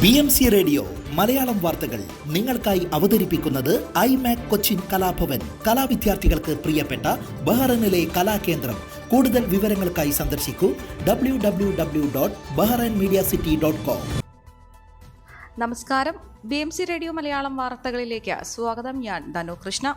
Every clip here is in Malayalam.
BMC റേഡിയോ മലയാളം വാർത്തകൾ നിങ്ങൾക്കായി അവതരിപ്പിക്കുന്നത് ഐമാക് കൊച്ചിൻ കലാഭവൻ. കലാവിദ്യാർത്ഥികൾക്ക് പ്രിയപ്പെട്ട ബഹ്റൈനിലെ കലാകേന്ദ്രം. കൂടുതൽ വിവരങ്ങൾക്കായി സന്ദർശിക്കൂ www.bahrainmediacity.com. നമസ്കാരം. BMC റേഡിയോ മലയാളം വാർത്തകളിലേക്ക് സ്വാഗതം. ഞാൻ ധനു കൃഷ്ണ.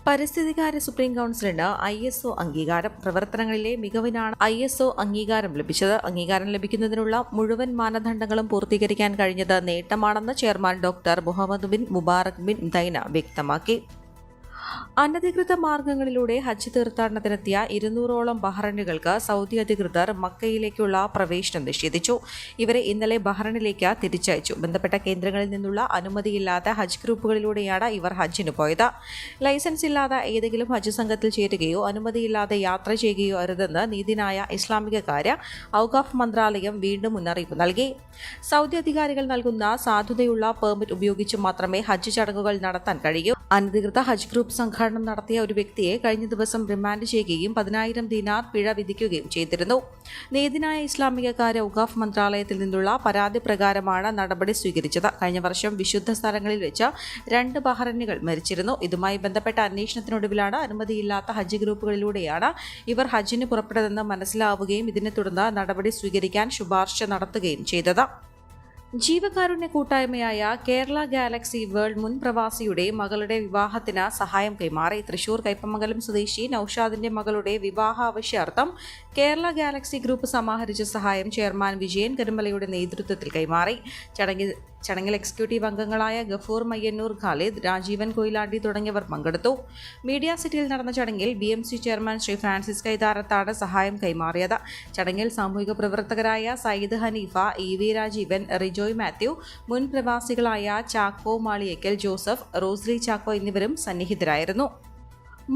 പരിസ്ഥിതികാര്യ സുപ്രീം കൗൺസിലിന് ISO അംഗീകാരം. പ്രവർത്തനങ്ങളിലെ മികവിനാണ് ISO അംഗീകാരം ലഭിച്ചത്. അംഗീകാരം ലഭിക്കുന്നതിനുള്ള മുഴുവൻ മാനദണ്ഡങ്ങളും പൂർത്തീകരിക്കാൻ കഴിഞ്ഞത് നേട്ടമാണെന്ന് chairman doctor Mohammed bin Mubarak bin Dainah വ്യക്തമാക്കി. അനധികൃത മാർഗങ്ങളിലൂടെ ഹജ്ജ് തീർത്ഥാടനത്തിനെത്തിയ 200ഓളം ബഹ്റൈനുകൾക്ക് സൗദി അധികൃതർ മക്കയിലേക്കുള്ള പ്രവേശനം നിഷേധിച്ചു. ഇവരെ ഇന്നലെ ബഹ്റൈനിലേക്ക് തിരിച്ചയച്ചു. ബന്ധപ്പെട്ട കേന്ദ്രങ്ങളിൽ നിന്നുള്ള അനുമതിയില്ലാത്ത ഹജ്ജ് ഗ്രൂപ്പുകളിലൂടെയാണ് ഇവർ ഹജ്ജിന് പോയത്. ലൈസൻസ് ഇല്ലാതെ ഏതെങ്കിലും ഹജ്ജ് സംഘത്തിൽ ചേരുകയോ അനുമതിയില്ലാതെ യാത്ര ചെയ്യുകയോ അരുതെന്ന് നീതിന്യായ ഇസ്ലാമിക കാര്യ ഔഖാഫ് മന്ത്രാലയം വീണ്ടും മുന്നറിയിപ്പ് നൽകി. സൗദി അധികാരികൾ നൽകുന്ന സാധുതയുള്ള പെർമിറ്റ് ഉപയോഗിച്ച് മാത്രമേ ഹജ്ജ് ചടങ്ങുകൾ നടത്താൻ കഴിയൂ. അനധികൃത ഹജ്ജ് ഗ്രൂപ്പ് സംഘാടനം നടത്തിയ ഒരു വ്യക്തിയെ കഴിഞ്ഞ ദിവസം റിമാൻഡ് ചെയ്യുകയും 10,000 ദിനാർ പിഴ വിധിക്കുകയും ചെയ്തിരുന്നു. നീതിന്യായ ഇസ്ലാമിക കാര്യ ഔഖാഫ് മന്ത്രാലയത്തിൽ നിന്നുള്ള പരാതി പ്രകാരമാണ് നടപടി സ്വീകരിച്ചത്. കഴിഞ്ഞ വർഷം വിശുദ്ധ സ്ഥലങ്ങളിൽ വെച്ച് 2 ബഹ്റൈനുകൾ മരിച്ചിരുന്നു. ഇതുമായി ബന്ധപ്പെട്ട അന്വേഷണത്തിനൊടുവിലാണ് അനുമതിയില്ലാത്ത ഹജ്ജ് ഗ്രൂപ്പുകളിലൂടെയാണ് ഇവർ ഹജ്ജിന് പുറപ്പെട്ടതെന്ന് മനസ്സിലാവുകയും ഇതിനെ തുടർന്ന് നടപടി സ്വീകരിക്കാൻ ശുപാർശ നടത്തുകയും ചെയ്തത്. ജീവകാരുണ്യ കൂട്ടായ്മയായ കേരള ഗാലക്സി വേൾഡ് മുൻ പ്രവാസിയുടെ മകളുടെ വിവാഹത്തിന് സഹായം കൈമാറി. തൃശൂർ കയ്പമംഗലം സ്വദേശി നൌഷാദിന്റെ മകളുടെ വിവാഹ ആവശ്യാർത്ഥം കേരള ഗാലക്സി ഗ്രൂപ്പ് സമാഹരിച്ച സഹായം ചെയർമാൻ വിജയൻ കരിമലയുടെ നേതൃത്വത്തിൽ കൈമാറി. ചടങ്ങിൽ എക്സിക്യൂട്ടീവ് അംഗങ്ങളായ ഗഫൂർ മയ്യന്നൂർ ഖാലിദ്, രാജീവൻ കൊയിലാണ്ടി തുടങ്ങിയവർ പങ്കെടുത്തു. മീഡിയ സിറ്റിയിൽ നടന്ന ചടങ്ങിൽ BMC ചെയർമാൻ ശ്രീ ഫ്രാൻസിസ് കൈതാരത്താണ് സഹായം കൈമാറിയത്. ചടങ്ങിൽ സാമൂഹിക പ്രവർത്തകരായ സയ്യിദ് ഹനീഫ, EV രാജീവൻ, റിജോയ് മാത്യു, മുൻ പ്രവാസികളായ ചാക്കോ മാളിയേക്കൽ ജോസഫ്, റോസ്ലി ചാക്കോ എന്നിവരും സന്നിഹിതരായിരുന്നു.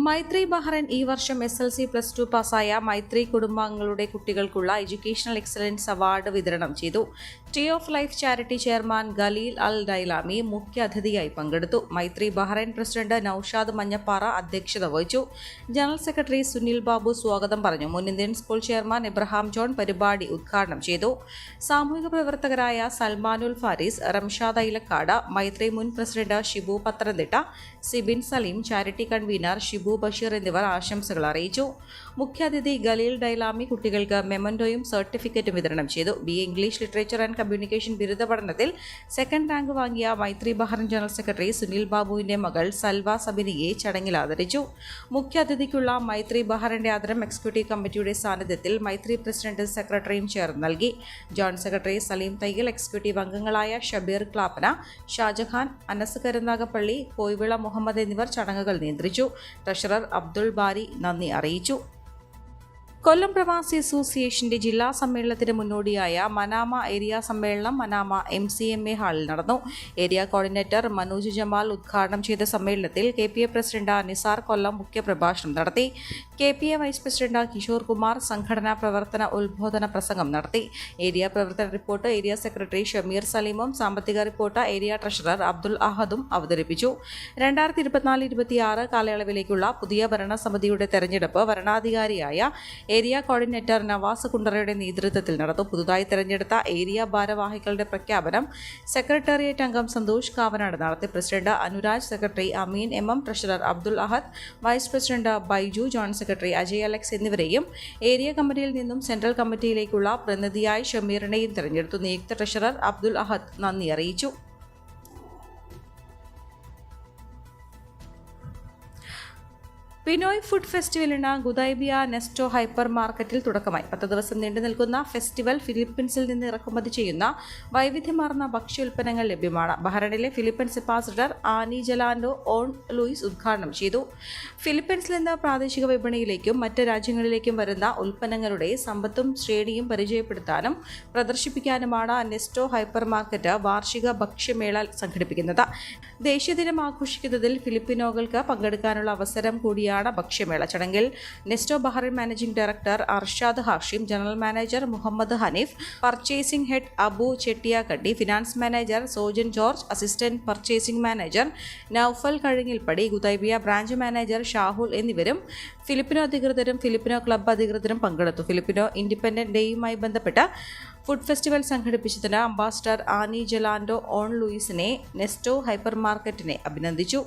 മൈത്രി ബഹ്റൈൻ ഈ വർഷം SLC+2 പാസ്സായ മൈത്രി കുടുംബാംഗങ്ങളുടെ കുട്ടികൾക്കുള്ള എഡ്യൂക്കേഷണൽ എക്സലൻസ് അവാർഡ് വിതരണം ചെയ്തു. Tree of life charity chairman Khalil Al Dailami മുഖ്യ അതിഥിയായി പങ്കെടുത്തു. മൈത്രി ബഹ്റൈൻ പ്രസിഡന്റ് നൌഷാദ് മഞ്ഞപ്പാറ അധ്യക്ഷത വഹിച്ചു. ജനറൽ സെക്രട്ടറി സുനിൽ ബാബു സ്വാഗതം പറഞ്ഞു. മുൻ Indian school chairman Abraham John പരിപാടി ഉദ്ഘാടനം ചെയ്തു. സാമൂഹിക പ്രവർത്തകരായ സൽമാനുൽ ഫാരിസ്, റംഷാദ് ഐലക്കാട്, മൈത്രി മുൻ president Shibu Pathanamthitta, Sibin Saleem, charity convener Shibu Basheer എന്നിവർ ആശംസകൾ അറിയിച്ചു. മുഖ്യാതിഥി ഖലീൽ ഡൈലാമി കുട്ടികൾക്ക് മെമന്റോയും സർട്ടിഫിക്കറ്റും വിതരണം ചെയ്തു. BA English literature and communication ബിരുദ പഠനത്തിൽ 2nd റാങ്ക് വാങ്ങിയ മൈത്രി ബഹ്റൈൻ ജനറൽ സെക്രട്ടറി സുനിൽ ബാബുവിന്റെ മകൾ സൽവ സബിനിയെ ചടങ്ങിൽ ആദരിച്ചു. മുഖ്യാതിഥിക്കുള്ള മൈത്രി ബഹ്റൈന്റെ ആദരം എക്സിക്യൂട്ടീവ് കമ്മിറ്റിയുടെ സാന്നിധ്യത്തിൽ മൈത്രി പ്രസിഡന്റ് സെക്രട്ടറിയും ചേർന്ന് നൽകി. ജോയിന്റ് സെക്രട്ടറി സലീം തയ്യൽ, എക്സിക്യൂട്ടീവ് അംഗങ്ങളായ ഷബീർ ക്ലാപ്പന, ഷാജഹാൻ, അനസ് കരുനാഗപ്പള്ളി, കോയിവിള മുഹമ്മദ് എന്നിവർ ചടങ്ങുകൾ നിയന്ത്രിച്ചു. ട്രഷറർ അബ്ദുൾ ബാരി നന്ദി അറിയിച്ചു. കൊല്ലം പ്രവാസി അസോസിയേഷന്റെ ജില്ലാ സമ്മേളനത്തിന് മുന്നോടിയായ മനാമ ഏരിയ സമ്മേളനം മനാമ MCMA ഹാളിൽ നടന്നു. ഏരിയ കോർഡിനേറ്റർ മനോജ് ജമാൽ ഉദ്ഘാടനം ചെയ്ത സമ്മേളനത്തിൽ KPA പ്രസിഡന്റ് നിസാർ കൊല്ലം മുഖ്യപ്രഭാഷണം നടത്തി. KPA vice president Kishore Kumar സംഘടനാ പ്രവർത്തന ഉദ്ബോധന പ്രസംഗം നടത്തി. ഏരിയ പ്രവർത്തന റിപ്പോർട്ട് ഏരിയ സെക്രട്ടറി ഷമീർ സലീമും സാമ്പത്തിക റിപ്പോർട്ട് ഏരിയ ട്രഷറർ അബ്ദുൾ അഹദും അവതരിപ്പിച്ചു. 2024-26 കാലയളവിലേക്കുള്ള പുതിയ ഭരണസമിതിയുടെ തെരഞ്ഞെടുപ്പ് വരണാധികാരിയായ ഏരിയ കോർഡിനേറ്റർ നവാസ് കുണ്ടറയുടെ നേതൃത്വത്തിൽ നടത്തും. പുതുതായി തെരഞ്ഞെടുത്ത ഏരിയ ഭാരവാഹികളുടെ പ്രഖ്യാപനം സെക്രട്ടേറിയറ്റ് അംഗം സന്തോഷ് കാവനാട് നടത്തി. President Anuraj, secretary Ameen MM, treasurer Abdul Ahad, vice president Baiju, joint secretary Ajay Alex എന്നിവരെയും ഏരിയ കമ്മിറ്റിയിൽ നിന്നും സെൻട്രൽ കമ്മിറ്റിയിലേക്കുള്ള പ്രതിനിധിയായി ഷമീറിനെയും തെരഞ്ഞെടുത്തു. നിയുക്ത ട്രഷറർ അബ്ദുൾ അഹദ് നന്ദി അറിയിച്ചു. പിനോയ് ഫുഡ് ഫെസ്റ്റിവലിന് ഗുദൈബിയ നെസ്റ്റോ ഹൈപ്പർ മാർക്കറ്റിൽ തുടക്കമായി. 10 ദിവസം നീണ്ടു നിൽക്കുന്ന ഫെസ്റ്റിവൽ ഫിലിപ്പീൻസിൽ നിന്ന് ഇറക്കുമതി ചെയ്യുന്ന വൈവിധ്യമാർന്ന ഭക്ഷ്യോൽപ്പന്നങ്ങൾ ലഭ്യമാണ്. ബഹ്റൈനിലെ Philippines ambassador Anne Jalando on Louis ഉദ്ഘാടനം ചെയ്തു. ഫിലിപ്പീൻസിൽ നിന്ന് പ്രാദേശിക വിപണിയിലേക്കും മറ്റ് രാജ്യങ്ങളിലേക്കും വരുന്ന ഉൽപ്പന്നങ്ങളുടെ സമ്പത്തും ശ്രേണിയും പരിചയപ്പെടുത്താനും പ്രദർശിപ്പിക്കാനുമാണ് നെസ്റ്റോ ഹൈപ്പർ മാർക്കറ്റ് വാർഷിക ഭക്ഷ്യമേള സംഘടിപ്പിക്കുന്നത്. ദേശീയ ദിനം ആഘോഷിക്കുന്നതിൽ ഫിലിപ്പിനോകൾക്ക് പങ്കെടുക്കാനുള്ള അവസരം കൂടിയ കൂടിയാണ് ഭക്ഷ്യമേള. ചടങ്ങിൽ Nesto Bahrain managing director Arshad Hashim, general manager Muhammad Haneef, purchasing head Abu Chettiyakatti, finance manager Sojan George, assistant purchasing manager Noufal Kazhungilpadi, Gudaibiya branch manager Shahul എന്നിവരും ഫിലിപ്പിനോ അധികൃതരും ഫിലിപ്പിനോ ക്ലബ്ബ് അധികൃതരും പങ്കെടുത്തു. ഫിലിപ്പിനോ ഇൻഡിപെൻഡന്റ് ഡേയുമായി ബന്ധപ്പെട്ട ഫുഡ് ഫെസ്റ്റിവൽ സംഘടിപ്പിച്ചതിന് അംബാസഡർ ആനി ജലാൻഡോ ഓൺ ലൂയിസിനെ നെസ്റ്റോ ഹൈപ്പർ മാർക്കറ്റിനെ അഭിനന്ദിച്ചു.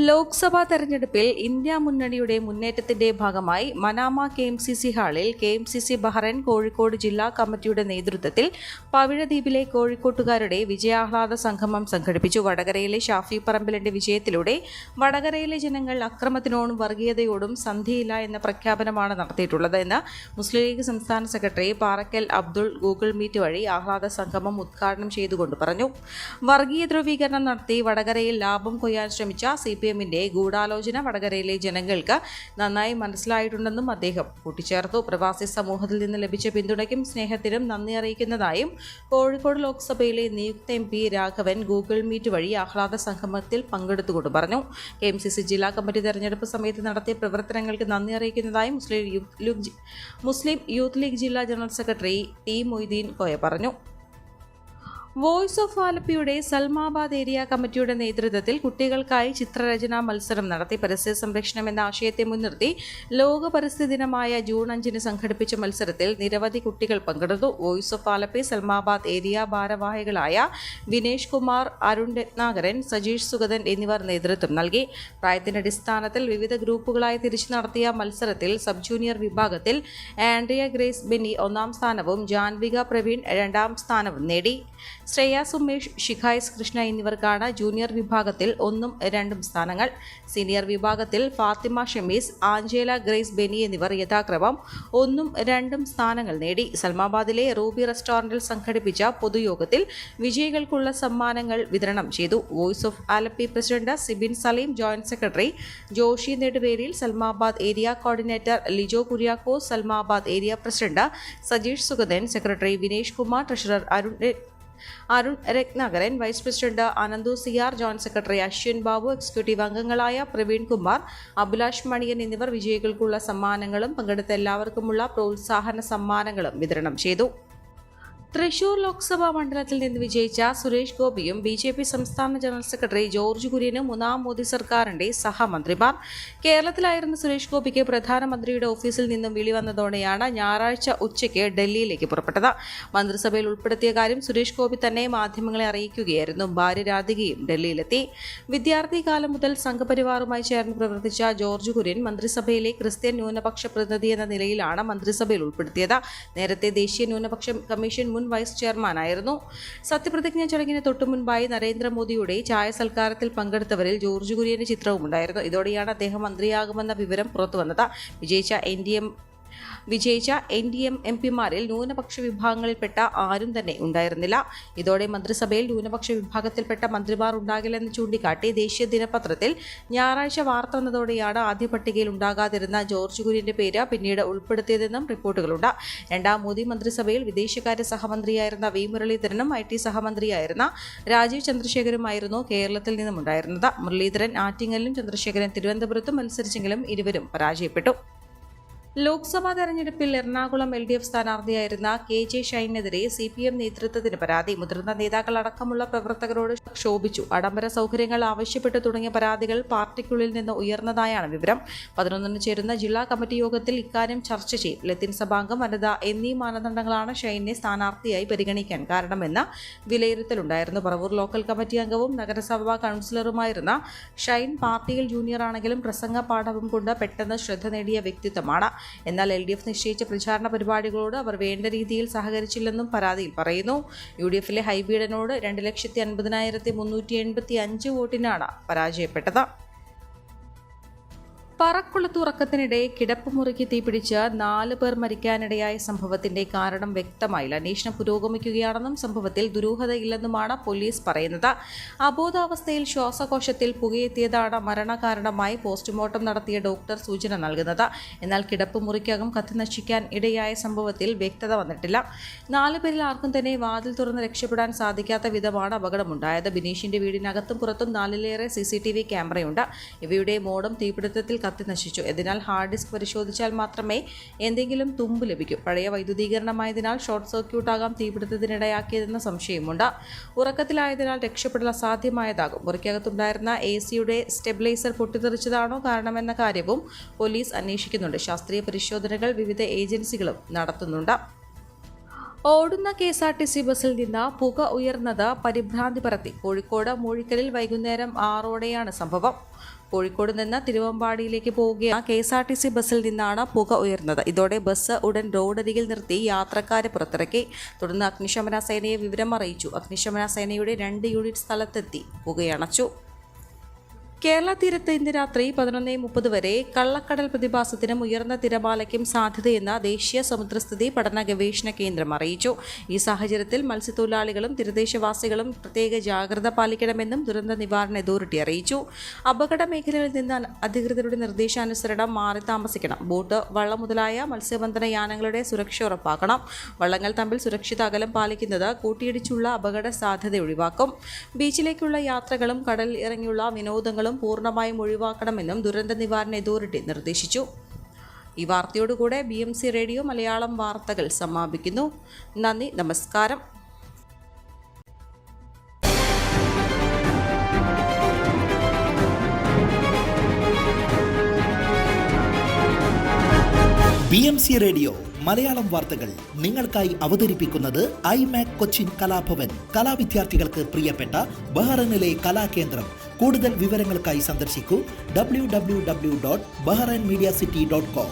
ലോക്സഭാ തെരഞ്ഞെടുപ്പിൽ ഇന്ത്യ മുന്നണിയുടെ മുന്നേറ്റത്തിന്റെ ഭാഗമായി മനാമ KMCC ഹാളിൽ KMCC ബഹ്റൈൻ കോഴിക്കോട് ജില്ലാ കമ്മിറ്റിയുടെ നേതൃത്വത്തിൽ പവിഴദ്വീപിലെ കോഴിക്കോട്ടുകാരുടെ വിജയാഹ്ലാദ സംഗമം സംഘടിപ്പിച്ചു. വടകരയിലെ ഷാഫി പറമ്പിലിന്റെ വിജയത്തിലൂടെ വടകരയിലെ ജനങ്ങൾ അക്രമത്തിനോടും വർഗീയതയോടും സന്ധിയില്ല എന്ന പ്രഖ്യാപനമാണ് നടത്തിയിട്ടുള്ളത് എന്ന് മുസ്ലിം ലീഗ് സംസ്ഥാന secretary Parakkal Abdul Google Meet വഴി ആഹ്ലാദ സംഗമം ഉദ്ഘാടനം ചെയ്തുകൊണ്ട് പറഞ്ഞു. വർഗീയ ധ്രുവീകരണം നടത്തി വടകരയിൽ ലാഭം കൊയ്യാൻ ശ്രമിച്ച CPMന്റെ ഗൂഢാലോചന വടകരയിലെ ജനങ്ങൾക്ക് നന്നായി മനസ്സിലായിട്ടുണ്ടെന്നും അദ്ദേഹം കൂട്ടിച്ചേർത്തു. പ്രവാസി സമൂഹത്തിൽ നിന്ന് ലഭിച്ച പിന്തുണയ്ക്കും സ്നേഹത്തിനും നന്ദി അറിയിക്കുന്നതായും കോഴിക്കോട് ലോക്സഭയിലെ നിയുക്ത MP രാഘവൻ ഗൂഗിൾ മീറ്റ് വഴി ആഹ്ലാദ സംഗമത്തിൽ പങ്കെടുത്തുകൊണ്ട് പറഞ്ഞു. KMCC ജില്ലാ കമ്മിറ്റി തെരഞ്ഞെടുപ്പ് സമയത്ത് നടത്തിയ പ്രവർത്തനങ്ങൾക്ക് നന്ദി അറിയിക്കുന്നതായും മുസ്ലിം യൂത്ത് ലീഗ് ജില്ലാ general secretary T Moideen Koya പറഞ്ഞു. വോയിസ് ഓഫ് ആലപ്പിയുടെ സൽമാബാദ് ഏരിയ കമ്മിറ്റിയുടെ നേതൃത്വത്തിൽ കുട്ടികൾക്കായി ചിത്രരചനാ മത്സരം നടത്തി. പരിസ്ഥിതി സംരക്ഷണം എന്ന ആശയത്തെ മുൻനിർത്തി ലോക പരിസ്ഥിതി ദിനമായ ജൂൺ 5 സംഘടിപ്പിച്ച മത്സരത്തിൽ നിരവധി കുട്ടികൾ പങ്കെടുത്തു. Voice of Alleppey Salmabad area ഭാരവാഹികളായ വിനേഷ് കുമാർ, അരുൺ രത്നാകരൻ, സജീഷ് സുഗതൻ എന്നിവർ നേതൃത്വം നൽകി. പ്രായത്തിന്റെ അടിസ്ഥാനത്തിൽ വിവിധ ഗ്രൂപ്പുകളായി തിരിച്ചു നടത്തിയ മത്സരത്തിൽ സബ് ജൂനിയർ വിഭാഗത്തിൽ ആൻഡ്രിയ ഗ്രേസ് ബെന്നി 1ാം സ്ഥാനവും ജാൻവിക പ്രവീൺ 2ാം സ്ഥാനവും നേടി. ശ്രേയ സുമേഷ്, ശിഖായസ് കൃഷ്ണ എന്നിവർക്കാണ് ജൂനിയർ വിഭാഗത്തിൽ 1ഉം 2ഉം സ്ഥാനങ്ങൾ. സീനിയർ വിഭാഗത്തിൽ ഫാത്തിമ ഷമീസ്, ആഞ്ചേല ഗ്രേസ് ബെനി എന്നിവർ യഥാക്രമം 1ഉം 2ഉം സ്ഥാനങ്ങൾ നേടി. സൽമാബാദിലെ റൂബി റെസ്റ്റോറന്റിൽ സംഘടിപ്പിച്ച പൊതുയോഗത്തിൽ വിജയികൾക്കുള്ള സമ്മാനങ്ങൾ വിതരണം ചെയ്തു. Voice of Alleppey president Sibin Saleem, joint secretary Joshi Neduvelil, Salmabad area coordinator Lijo Kuriakose, Salmabad area president Sajeesh Sugathan, secretary Vinesh Kumar, treasurer Arun Ratnakaran, vice president Ananthu CR, joint secretary Ashwin Babu, executive അംഗങ്ങളായ പ്രവീൺ കുമാർ, അഭിലാഷ് മണിയൻ എന്നിവർ വിജയികൾക്കുള്ള സമ്മാനങ്ങളും പങ്കെടുത്ത എല്ലാവർക്കുമുള്ള പ്രോത്സാഹന സമ്മാനങ്ങളും വിതരണം ചെയ്തു. തൃശൂർ ലോക്സഭാ മണ്ഡലത്തിൽ നിന്ന് വിജയിച്ച സുരേഷ് ഗോപിയും BJP സംസ്ഥാന ജനറൽ സെക്രട്ടറി ജോർജ് കുര്യനും 3ാം മോദി സർക്കാരിന്റെ സഹമന്ത്രിമാർ. കേരളത്തിലായിരുന്ന സുരേഷ് ഗോപിക്ക് പ്രധാനമന്ത്രിയുടെ ഓഫീസിൽ നിന്നും വിളി വന്നതോടെയാണ് ഞായറാഴ്ച ഉച്ചയ്ക്ക് ഡൽഹിയിലേക്ക് പുറപ്പെട്ടത്. മന്ത്രിസഭയിൽ ഉൾപ്പെടുത്തിയ കാര്യം സുരേഷ് ഗോപി തന്നെ മാധ്യമങ്ങളെ അറിയിക്കുകയായിരുന്നു. ഭാര്യ രാധികയും ഡൽഹിയിലെത്തി. വിദ്യാർത്ഥി കാലം മുതൽ സംഘപരിവാറുമായി ചേർന്ന് പ്രവർത്തിച്ച ജോർജ് കുര്യൻ മന്ത്രിസഭയിലെ ക്രിസ്ത്യൻ ന്യൂനപക്ഷ പ്രതിനിധി എന്ന നിലയിലാണ് മന്ത്രിസഭയിൽ ഉൾപ്പെടുത്തിയത്. നേരത്തെ ദേശീയ ന്യൂനപക്ഷ കമ്മീഷൻ മുൻ വൈസ് ചെയർമാനായിരുന്നു. സത്യപ്രതിജ്ഞ ചടങ്ങിന് തൊട്ടുമുൻപായി നരേന്ദ്രമോദിയുടെ ചായ സൽക്കാരത്തിൽ പങ്കെടുത്തവരിൽ ജോർജ് കുര്യന്റെ ചിത്രവും ഉണ്ടായിരുന്നു. ഇതോടെയാണ് അദ്ദേഹം മന്ത്രിയാകുമെന്ന വിവരം പുറത്തുവന്നത്. വിജയിച്ച NDM MPമാരിൽ ന്യൂനപക്ഷ വിഭാഗങ്ങളിൽപ്പെട്ട ആരും തന്നെ ഉണ്ടായിരുന്നില്ല. ഇതോടെ മന്ത്രിസഭയിൽ ന്യൂനപക്ഷ വിഭാഗത്തിൽപ്പെട്ട മന്ത്രിമാർ ഉണ്ടാകില്ലെന്ന് ചൂണ്ടിക്കാട്ടി ദേശീയ ദിനപത്രത്തിൽ ഞായറാഴ്ച വാർത്ത വന്നതോടെയാണ് ആദ്യ പട്ടികയിൽ ഉണ്ടാകാതിരുന്ന ജോർജ് കുര്യന്റെ പേര് പിന്നീട് ഉൾപ്പെടുത്തിയതെന്നും റിപ്പോർട്ടുകളുണ്ട്. 2ാം മോദി മന്ത്രിസഭയിൽ വിദേശകാര്യ സഹമന്ത്രിയായിരുന്ന V മുരളീധരനും IT സഹമന്ത്രിയായിരുന്ന രാജീവ് ചന്ദ്രശേഖരുമായിരുന്നു കേരളത്തിൽ നിന്നും ഉണ്ടായിരുന്നത്. മുരളീധരൻ ആറ്റിങ്ങലിലും ചന്ദ്രശേഖരൻ തിരുവനന്തപുരത്തും മത്സരിച്ചെങ്കിലും ഇരുവരും പരാജയപ്പെട്ടു. ലോക്സഭാ തെരഞ്ഞെടുപ്പിൽ എറണാകുളം LDF സ്ഥാനാർത്ഥിയായിരുന്ന KJ ഷൈനെതിരെ CPM നേതൃത്വത്തിന് പരാതി. മുതിർന്ന നേതാക്കളടക്കമുള്ള പ്രവർത്തകരോട് ക്ഷോഭിച്ചു, ആഡംബര സൗകര്യങ്ങൾ ആവശ്യപ്പെട്ടു തുടങ്ങിയ പരാതികൾ പാർട്ടിക്കുള്ളിൽ നിന്ന് ഉയർന്നതായാണ് വിവരം. 11-ന് ചേരുന്ന ജില്ലാ കമ്മിറ്റി യോഗത്തിൽ ഇക്കാര്യം ചർച്ച ചെയ്യും. ലത്തീൻ സഭാംഗം, വനിത എന്നീ മാനദണ്ഡങ്ങളാണ് ഷൈനെ സ്ഥാനാർത്ഥിയായി പരിഗണിക്കാൻ കാരണമെന്ന വിലയിരുത്തലുണ്ടായിരുന്നു. പറവൂർ ലോക്കൽ കമ്മിറ്റി അംഗവും നഗരസഭാ കൗൺസിലറുമായിരുന്ന ഷൈൻ പാർട്ടിയിൽ ജൂനിയറാണെങ്കിലും പ്രസംഗ പാഠവും കൊണ്ട് പെട്ടെന്ന് ശ്രദ്ധ നേടിയ വ്യക്തിത്വമാണ്. എന്നാൽ LDF നിശ്ചയിച്ച പ്രചാരണ പരിപാടികളോട് അവർ വേണ്ട രീതിയിൽ സഹകരിച്ചില്ലെന്നും പരാതിയിൽ പറയുന്നു. UDFിലെ ഹൈബീഡനോട് 2,50,385 വോട്ടിനാണ് പരാജയപ്പെട്ടത്. പറക്കുളത്ത് ഉറക്കത്തിനിടെ കിടപ്പുമുറിക്ക് തീപിടിച്ച് 4 പേർ മരിക്കാനിടയായ സംഭവത്തിന്റെ കാരണം വ്യക്തമായില്ല. അന്വേഷണം പുരോഗമിക്കുകയാണെന്നും സംഭവത്തിൽ ദുരൂഹതയില്ലെന്നുമാണ് പോലീസ് പറയുന്നത്. അബോധാവസ്ഥയിൽ ശ്വാസകോശത്തിൽ പുകയെത്തിയതാണ് മരണകാരണമായി പോസ്റ്റ്മോർട്ടം നടത്തിയ ഡോക്ടർ സൂചന നൽകുന്നത്. എന്നാൽ കിടപ്പുമുറിക്കകം കത്തിനശിക്കാൻ ഇടയായ സംഭവത്തിൽ വ്യക്തത വന്നിട്ടില്ല. 4 പേരിൽ ആർക്കും തന്നെ വാതിൽ തുറന്ന് രക്ഷപ്പെടാൻ സാധിക്കാത്ത വിധമാണ് അപകടമുണ്ടായത്. ബിനീഷിന്റെ വീടിനകത്തും പുറത്തും 4ലേറെ CCTV ക്യാമറയുണ്ട്. ഇവയുടെ മോഡം തീപിടുത്തത്തിൽ കത്തിനശിച്ചു. അതിനാൽ ഹാർഡ് ഡിസ്ക് പരിശോധിച്ചാൽ മാത്രമേ എന്തെങ്കിലും തുമ്പ് ലഭിക്കൂ. പഴയ വൈദ്യുതീകരണമായതിനാൽ ഷോർട്ട് സർക്യൂട്ട് ആകാം തീപിടുത്തത്തിനിടയാക്കിയതെന്ന സംശയമുണ്ട്. ഉറക്കത്തിലായതിനാൽ രക്ഷപ്പെടൽ അസാധ്യമായതാകും. മുറിക്കകത്തുണ്ടായിരുന്ന AC-യുടെ സ്റ്റെബിലൈസർ പൊട്ടിത്തെറിച്ചതാണോ കാരണമെന്ന കാര്യവും പോലീസ് അന്വേഷിക്കുന്നുണ്ട്. ശാസ്ത്രീയ പരിശോധനകൾ വിവിധ ഏജൻസികളും നടത്തുന്നുണ്ട്. ഓടുന്ന KSRTC ബസ്സിൽ നിന്ന് പുക ഉയർന്നത് പരിഭ്രാന്തി പരത്തി. കോഴിക്കോട് മൂഴിക്കലിൽ വൈകുന്നേരം 6ഓടെയാണ് സംഭവം. കോഴിക്കോട് നിന്ന് തിരുവമ്പാടിയിലേക്ക് പോവുകയാണ് KSRTC ബസ്സിൽ നിന്നാണ് പുക ഉയർന്നത്. ഇതോടെ ബസ് ഉടൻ റോഡരികിൽ നിർത്തി യാത്രക്കാരെ പുറത്തിറക്കി. തുടർന്ന് അഗ്നിശമന സേനയെ വിവരം അറിയിച്ചു. അഗ്നിശമന സേനയുടെ 2 യൂണിറ്റ് സ്ഥലത്തെത്തി പുകയണച്ചു. കേരള തീരത്ത് ഇന്ന് രാത്രി 11:30 വരെ കള്ളക്കടൽ പ്രതിഭാസത്തിനും ഉയർന്ന തിരമാലയ്ക്കും സാധ്യതയെന്ന് ദേശീയ സമുദ്രസ്ഥിതി പഠന ഗവേഷണ കേന്ദ്രം അറിയിച്ചു. ഈ സാഹചര്യത്തിൽ മത്സ്യത്തൊഴിലാളികളും തീരദേശവാസികളും പ്രത്യേക ജാഗ്രത പാലിക്കണമെന്നും ദുരന്ത നിവാരണ അതോറിറ്റി അറിയിച്ചു. അപകട മേഖലകളിൽ നിന്ന് അധികൃതരുടെ നിർദ്ദേശാനുസരണം മാറി താമസിക്കണം. ബോട്ട്, വള്ളം മുതലായ മത്സ്യബന്ധന യാനങ്ങളുടെ സുരക്ഷ ഉറപ്പാക്കണം. വള്ളങ്ങൾ തമ്മിൽ സുരക്ഷിത അകലം പാലിക്കുന്നത് കൂട്ടിയിടിച്ചുള്ള അപകട സാധ്യത ഒഴിവാക്കും. ബീച്ചിലേക്കുള്ള യാത്രകളും കടലിൽ ഇറങ്ങിയുള്ള വിനോദങ്ങളും പൂർണ്ണമായും ഒഴിവാക്കണമെന്നും ദുരന്ത നിവാരണ അതോറിറ്റി നിർദ്ദേശിച്ചു. ഈ വാർത്തയോടുകൂടെ BMC റേഡിയോ മലയാളം വാർത്തകൾ സമാപിക്കുന്നു. നന്ദി, നമസ്കാരം. BMC റേഡിയോ മലയാളം വാർത്തകൾ നിങ്ങൾക്കായി അവതരിപ്പിക്കുന്നത് iMac കൊച്ചിൻ കലാഭവൻ. കലാവിദ്യാർത്ഥികൾക്ക് പ്രിയപ്പെട്ട ബഹ്റൈനിലെ കലാകേന്ദ്രം. കൂടുതൽ വിവരങ്ങൾക്കായി സന്ദർശിക്കൂ www.bahrainmediacity.com.